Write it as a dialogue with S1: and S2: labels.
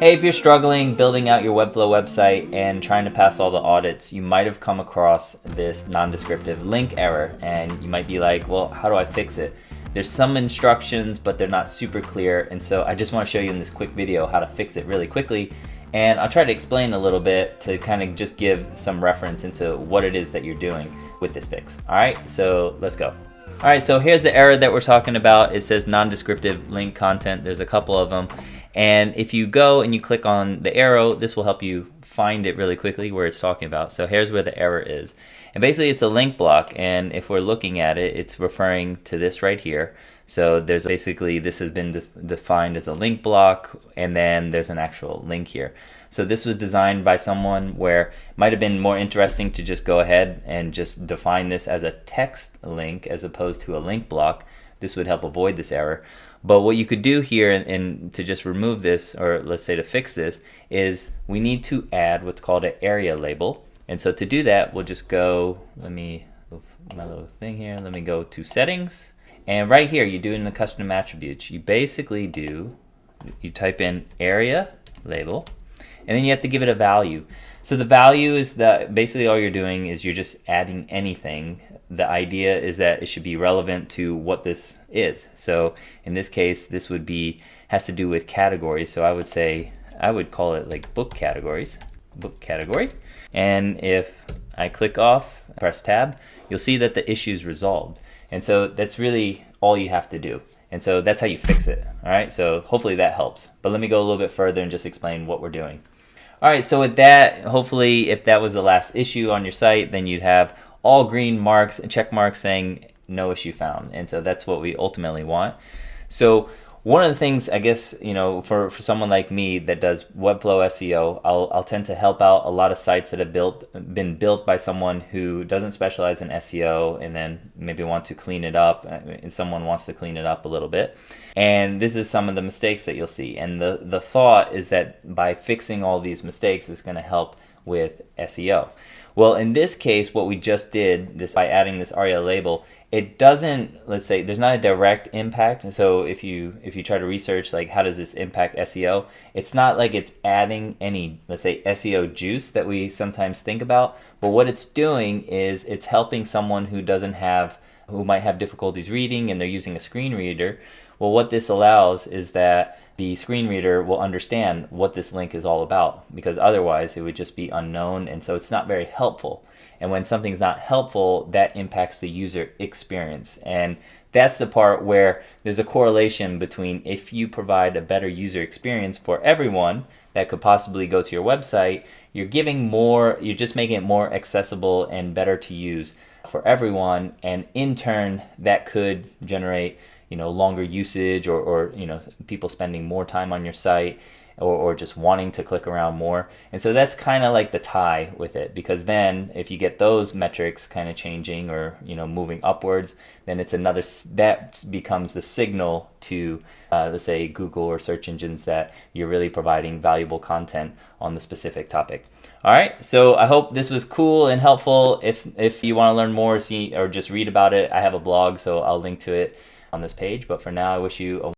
S1: Hey, if you're struggling building out your Webflow website and trying to pass all the audits, you might have come across this non-descriptive link error, and you might be like, well, how do I fix it? There's some instructions, but they're not super clear, and so I just want to show you in this quick video how to fix it really quickly, and I'll try to explain a little bit to kind of just give some reference into what it is that you're doing with this fix. Alright, so let's go. Alright, so here's the error that we're talking about. It says non-descriptive link content. There's a couple of them. And if you go and you click on the arrow, this will help you find it really quickly where it's talking about. So here's where the error is. And basically it's a link block, and if we're looking at it, it's referring to this right here. So there's basically, this has been defined as a link block, and then there's an actual link here. So this was designed by someone where it might have been more interesting to just go ahead and just define this as a text link as opposed to a link block. This would help avoid this error. But what you could do here and to just remove this, or let's say to fix this, is we need to add what's called an area label. And so to do that, we'll just go, let me move my little thing here, let me go to settings. And right here, you do in the custom attributes, you basically you type in area label, and then you have to give it a value. So the value is that basically all you're doing is you're just adding anything. The idea is that it should be relevant to what this is. So in this case, this would has to do with categories. So I would call it like book categories, book category. And if I click off, press tab, you'll see that the issue is resolved. And so that's really all you have to do. And so that's how you fix it. All right, so hopefully that helps. But let me go a little bit further and just explain what we're doing. All right, so with that, hopefully if that was the last issue on your site, then you'd have all green marks and check marks saying no issue found. And so that's what we ultimately want. So one of the things, I guess, for someone like me that does Webflow SEO, I'll tend to help out a lot of sites that have been built by someone who doesn't specialize in SEO and then maybe want to clean it up, and someone wants to clean it up a little bit. And this is some of the mistakes that you'll see. And the thought is that by fixing all these mistakes is going to help with SEO. Well, in this case, what we just did, by adding this aria-label, it doesn't, let's say, there's not a direct impact. And so if you try to research, like, how does this impact SEO, it's not like it's adding any, let's say, SEO juice that we sometimes think about. But what it's doing is it's helping someone who might have difficulties reading and they're using a screen reader. Well, what this allows is that the screen reader will understand what this link is all about, because otherwise it would just be unknown, and so it's not very helpful. And when something's not helpful, that impacts the user experience. And that's the part where there's a correlation between if you provide a better user experience for everyone that could possibly go to your website, you're just making it more accessible and better to use for everyone, and in turn that could generate longer usage or people spending more time on your site or just wanting to click around more. And so that's kind of like the tie with it, because then if you get those metrics kind of changing or moving upwards, then that becomes the signal to let's say Google or search engines that you're really providing valuable content on the specific topic. All right, so I hope this was cool and helpful. If you want to learn more, see or just read about it, I have a blog, so I'll link to it on this page. But for now, I wish you a